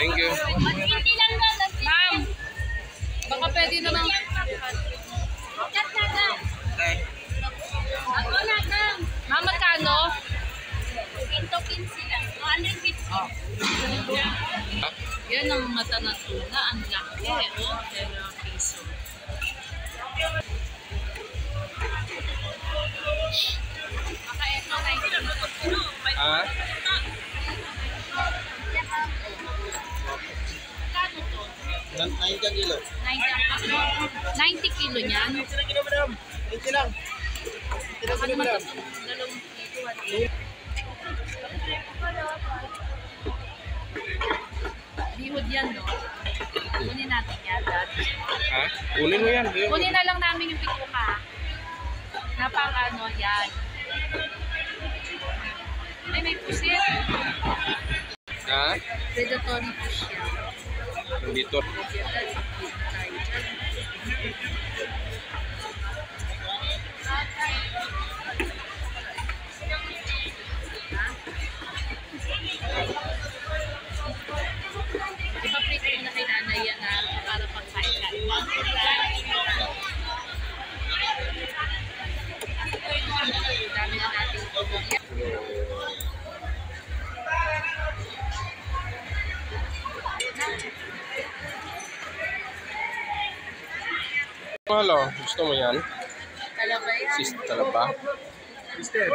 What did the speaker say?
Thank you. Ma'am, baka pwede naman. Ma'am, magkano? 115 lang. 150. Yan ang mata na tuna. Ang laki. Oh, 10 piso. Baka ito, 90. Ah? Kano to? 90 kilo. 90 kilo niyan. 90 kilo, madam. 90 lang. Baka naman ito, 2 kilo. Bihod yan, no? Kunin natin yan, Dad. Ha? Kunin mo yan. Kunin na lang namin yung pituka. Napang ano, yan. Ay, may pusit. Ha? Predatory fish yan. Dito. Ipaprito mo na kay nanay yan na para pagkain ka. Dami na natin tulong yan. Hello, gusto mo yan? Talaba yan. Sis, talaba? Sister.